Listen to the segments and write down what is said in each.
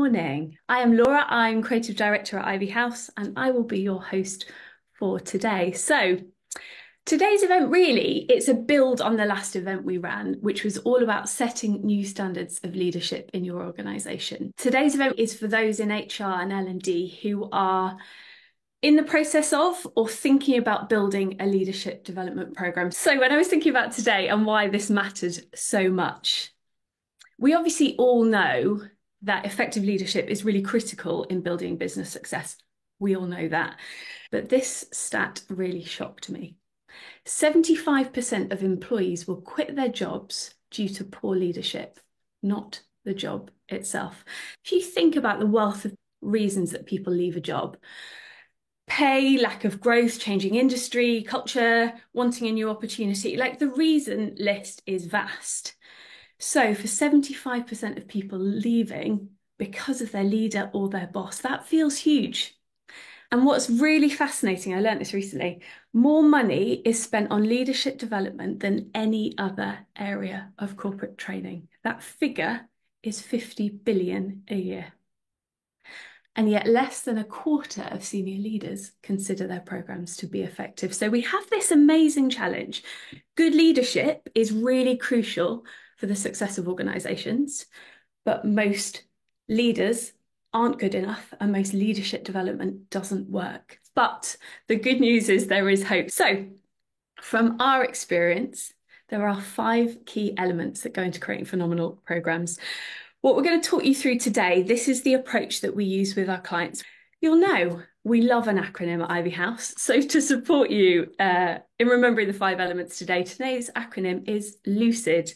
morning. I am Laura. I'm Creative Director at Ivy House, and I will be your host for today. So, today's event it's a build on the last event we ran, which was all about setting new standards of leadership in your organisation. Today's event is for those in HR and L&D who are in the process of or thinking about building a leadership development programme. So, when I was thinking about today and why this mattered so much, we obviously all know that effective leadership is really critical in building business success. We all know that. But this stat really shocked me. 75% of employees will quit their jobs due to poor leadership, not the job itself. If you think about the wealth of reasons that people leave a job, pay, lack of growth, changing industry, culture, wanting a new opportunity, like the reason list is vast. So for 75% of people leaving because of their leader or their boss, that feels huge. And what's really fascinating, I learned this recently, more money is spent on leadership development than any other area of corporate training. That figure is 50 billion a year. And yet less than a quarter of senior leaders consider their programs to be effective. So we have this amazing challenge. Good leadership is really crucial for the success of organisations, but most leaders aren't good enough and most leadership development doesn't work. But the good news is there is hope. So from our experience, there are 5 key elements that go into creating phenomenal programmes. What we're going to talk you through today, this is the approach that we use with our clients. You'll know we love an acronym at Ivy House. So to support you in remembering the 5 elements today, today's acronym is LUCID.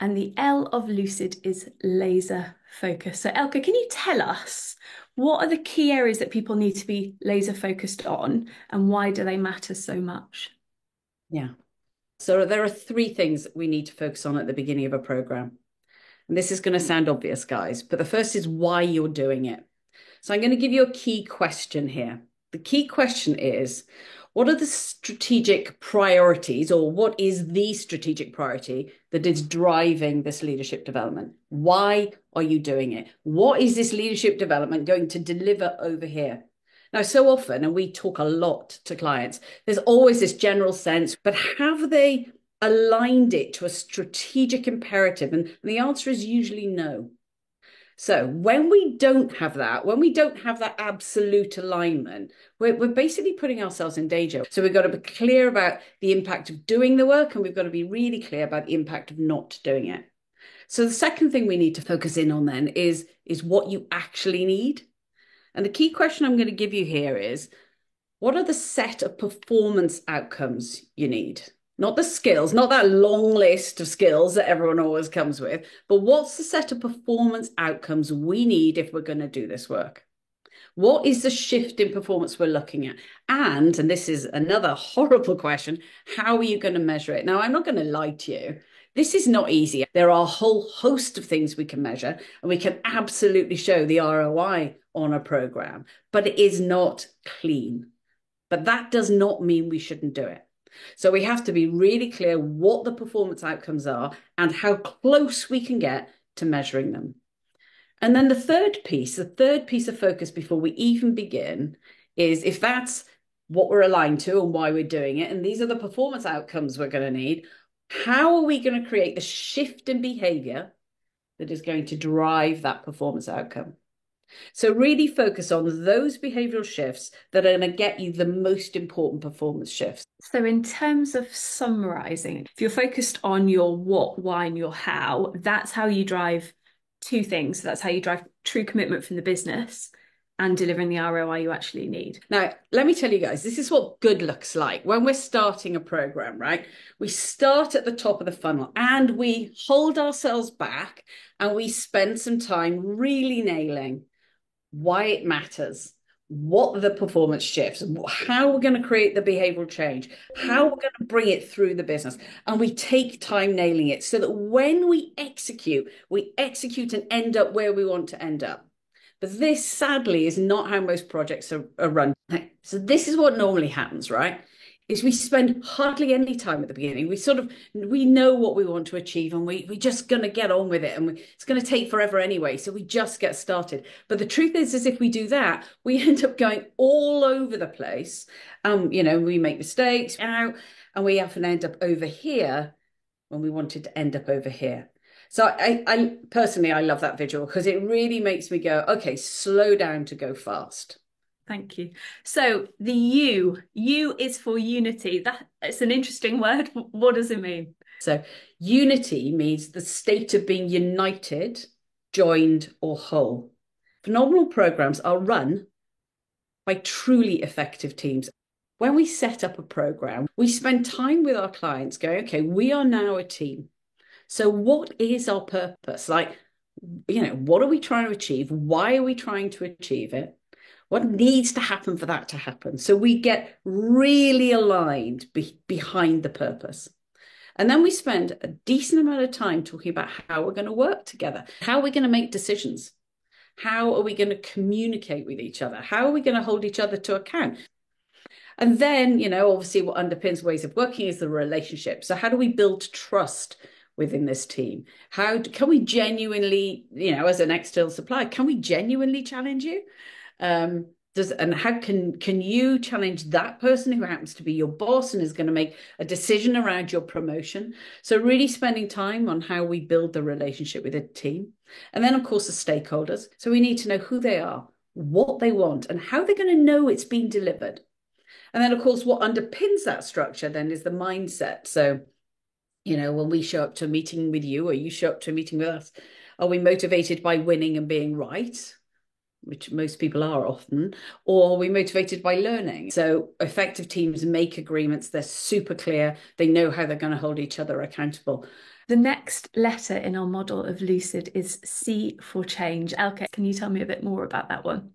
And the L of LUCID is laser focus. So Elke, can you tell us what are the key areas that people need to be laser focused on and why do they matter so much? Yeah. So there are 3 things that we need to focus on at the beginning of a program. And this is going to sound obvious, guys, but the first is why you're doing it. So I'm going to give you a key question here. The key question is, what are the strategic priorities, or what is the strategic priority that is driving this leadership development? Why are you doing it? What is this leadership development going to deliver over here? Now, so often, and we talk a lot to clients, there's always this general sense, but have they aligned it to a strategic imperative? And the answer is usually no. So when we don't have that, absolute alignment, we're basically putting ourselves in danger. So we've got to be clear about the impact of doing the work, and we've got to be really clear about the impact of not doing it. So the second thing we need to focus in on then is what you actually need. And the key question I'm going to give you here is, what are the set of performance outcomes you need? Not the skills, not that long list of skills that everyone always comes with, but what's the set of performance outcomes we need if we're going to do this work? What is the shift in performance we're looking at? And this is another horrible question, how are you going to measure it? Now, I'm not going to lie to you. This is not easy. There are a whole host of things we can measure, and we can absolutely show the ROI on a program, but it is not clean. But that does not mean we shouldn't do it. So we have to be really clear what the performance outcomes are and how close we can get to measuring them. And then the third piece of focus before we even begin is, if that's what we're aligned to and why we're doing it, and these are the performance outcomes we're going to need, how are we going to create the shift in behavior that is going to drive that performance outcome? So really focus on those behavioral shifts that are going to get you the most important performance shifts. So in terms of summarising, if you're focused on your what, why, and your how, that's how you drive 2 things. That's how you drive true commitment from the business and delivering the ROI you actually need. Now, let me tell you guys, this is what good looks like when we're starting a program, right? We start at the top of the funnel and we hold ourselves back and we spend some time really nailing why it matters, what the performance shifts, how we're going to create the behavioral change, how we're going to bring it through the business. And we take time nailing it so that when we execute and end up where we want to end up. But this, sadly, is not how most projects are run. So this is what normally happens, right? is we spend hardly any time at the beginning. We know what we want to achieve, and we're just going to get on with it, and it's going to take forever anyway, so we just get started. But the truth is if we do that, we end up going all over the place. We make mistakes, and we often end up over here when we wanted to end up over here. So I personally, I love that visual because it really makes me go, okay, slow down to go fast. Thank you. So the U is for unity. It's an interesting word. What does it mean? So unity means the state of being united, joined, or whole. Phenomenal programs are run by truly effective teams. When we set up a program, we spend time with our clients going, okay, we are now a team. So what is our purpose? Like, what are we trying to achieve? Why are we trying to achieve it? What needs to happen for that to happen? So we get really aligned behind the purpose. And then we spend a decent amount of time talking about how we're going to work together, how we're going to make decisions, how are we going to communicate with each other, how are we going to hold each other to account. And then, obviously what underpins ways of working is the relationship. So how do we build trust within this team? How can we genuinely, as an external supplier, can we genuinely challenge you? And how can you challenge that person who happens to be your boss and is going to make a decision around your promotion? So really spending time on how we build the relationship with a team. And then, of course, the stakeholders. So we need to know who they are, what they want, and how they're going to know it's being delivered. And then, of course, what underpins that structure then is the mindset. So, when we show up to a meeting with you or you show up to a meeting with us, are we motivated by winning and being right? Which most people are often, or are we motivated by learning? So effective teams make agreements. They're super clear. They know how they're going to hold each other accountable. The next letter in our model of Lucid is C for change. Elke, can you tell me a bit more about that one?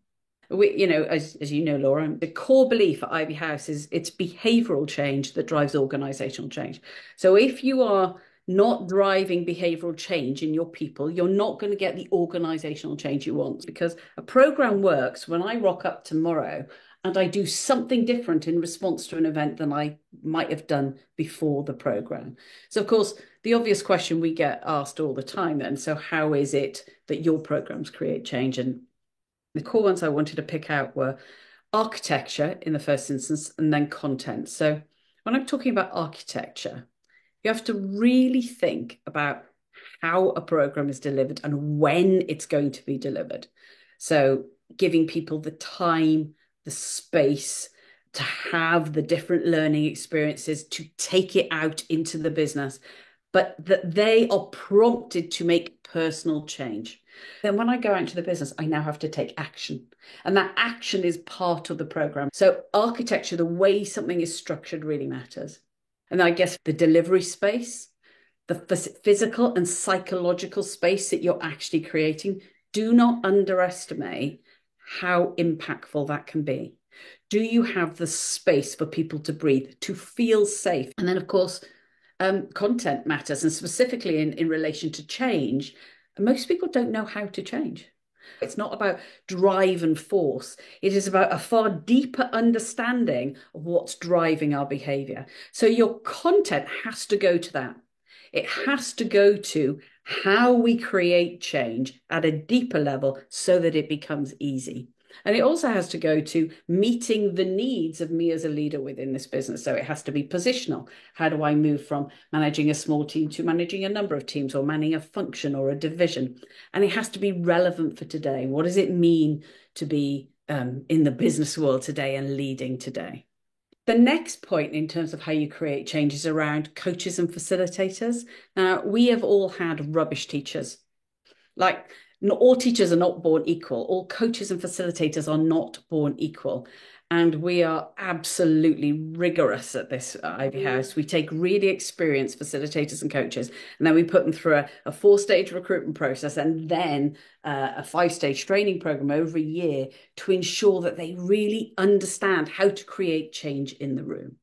As you know, Laura, the core belief at Ivy House is it's behavioural change that drives organisational change. So if you are not driving behavioral change in your people, you're not going to get the organizational change you want, because a program works when I rock up tomorrow and I do something different in response to an event than I might have done before the program. So, of course, the obvious question we get asked all the time then, so how is it that your programs create change? And the core ones I wanted to pick out were architecture in the first instance, and then content. So when I'm talking about architecture, you have to really think about how a program is delivered and when it's going to be delivered. So giving people the time, the space to have the different learning experiences, to take it out into the business, but that they are prompted to make personal change. Then when I go out into the business, I now have to take action. And that action is part of the program. So architecture, the way something is structured, really matters. And I guess the delivery space, the physical and psychological space that you're actually creating, do not underestimate how impactful that can be. Do you have the space for people to breathe, to feel safe? And then, of course, content matters, and specifically in relation to change. Most people don't know how to change. It's not about drive and force. It is about a far deeper understanding of what's driving our behavior. So your content has to go to that. It has to go to how we create change at a deeper level so that it becomes easy. And it also has to go to meeting the needs of me as a leader within this business. So it has to be positional. How do I move from managing a small team to managing a number of teams, or managing a function or a division? And it has to be relevant for today. What does it mean to be in the business world today and leading today? The next point in terms of how you create change is around coaches and facilitators. Now, we have all had rubbish teachers. Like, not all teachers are not born equal. All coaches and facilitators are not born equal. And we are absolutely rigorous at this at Ivy House. We take really experienced facilitators and coaches, and then we put them through a 4-stage recruitment process, and then a 5-stage training program over a year to ensure that they really understand how to create change in the room.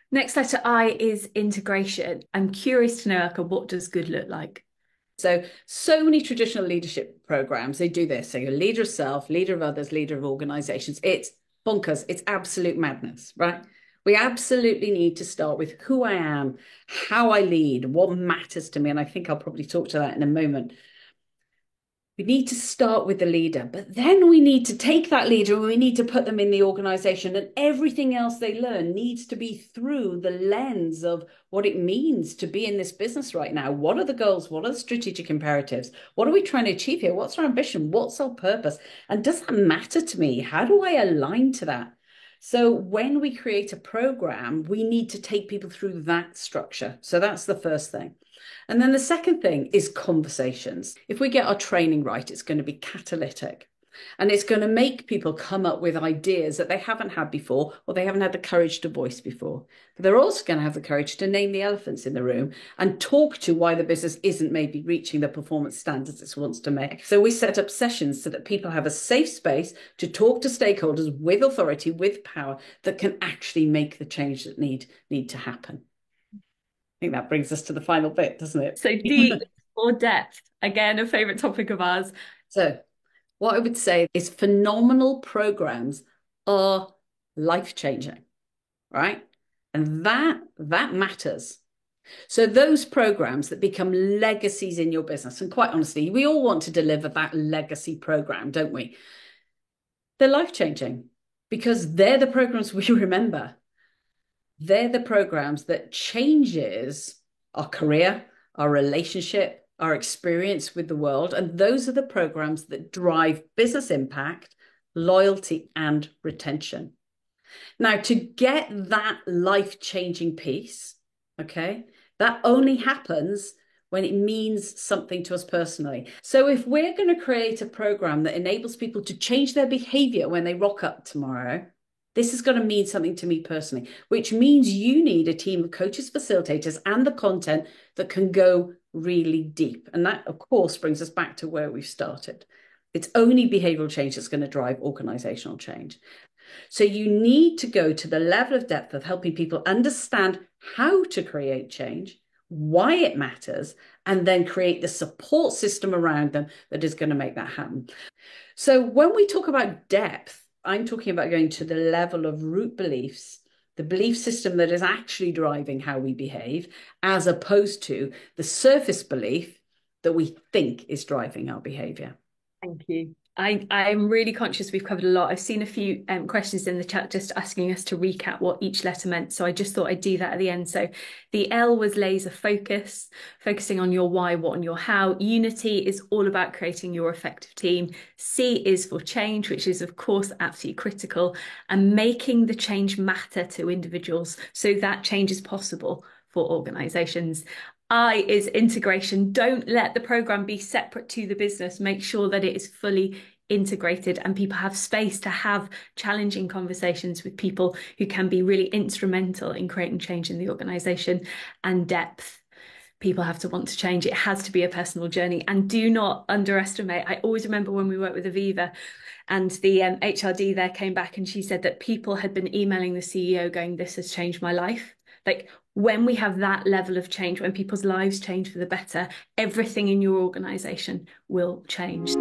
Next letter I is integration. I'm curious to know, Elke, what does good look like? So many traditional leadership programs, they do this. So you're leader of self, leader of others, leader of organizations. It's bonkers. It's absolute madness, right? We absolutely need to start with who I am, how I lead, what matters to me. And I think I'll probably talk to that in a moment. We need to start with the leader, but then we need to take that leader and we need to put them in the organization, and everything else they learn needs to be through the lens of what it means to be in this business right now. What are the goals? What are the strategic imperatives? What are we trying to achieve here? What's our ambition? What's our purpose? And does that matter to me? How do I align to that? So when we create a program, we need to take people through that structure. So that's the first thing. And then the second thing is conversations. If we get our training right, it's going to be catalytic. And it's going to make people come up with ideas that they haven't had before, or they haven't had the courage to voice before. But they're also going to have the courage to name the elephants in the room and talk to why the business isn't maybe reaching the performance standards it wants to make. So we set up sessions so that people have a safe space to talk to stakeholders with authority, with power, that can actually make the change that need to happen. I think that brings us to the final bit, doesn't it? So deep or depth, again, a favorite topic of ours. So what I would say is phenomenal programs are life-changing, right? And that matters. So those programs that become legacies in your business, and quite honestly, we all want to deliver that legacy program, don't we? They're life-changing because they're the programs we remember. They're the programs that changes our career, our relationship, our experience with the world. And those are the programs that drive business impact, loyalty, and retention. Now, to get that life-changing piece, okay, that only happens when it means something to us personally. So if we're going to create a program that enables people to change their behavior when they rock up tomorrow, this is going to mean something to me personally, which means you need a team of coaches, facilitators, and the content that can go really deep. And that, of course, brings us back to where we've started. It's only behavioral change that's going to drive organizational change. So you need to go to the level of depth of helping people understand how to create change, why it matters, and then create the support system around them that is going to make that happen. So when we talk about depth, I'm talking about going to the level of root beliefs, the belief system that is actually driving how we behave, as opposed to the surface belief that we think is driving our behavior. Thank you. I'm really conscious we've covered a lot. I've seen a few questions in the chat just asking us to recap what each letter meant. So I just thought I'd do that at the end. So the L was laser focus, focusing on your why, what, and your how. Unity is all about creating your effective team. C is for change, which is, of course, absolutely critical, and making the change matter to individuals so that change is possible for organizations. I is integration. Don't let the program be separate to the business. Make sure that it is fully integrated and people have space to have challenging conversations with people who can be really instrumental in creating change in the organization. And depth. People have to want to change. It has to be a personal journey. And do not underestimate. I always remember when we worked with Aviva and the HRD there came back and she said that people had been emailing the CEO going, "This has changed my life." Like, when we have that level of change, when people's lives change for the better, everything in your organization will change.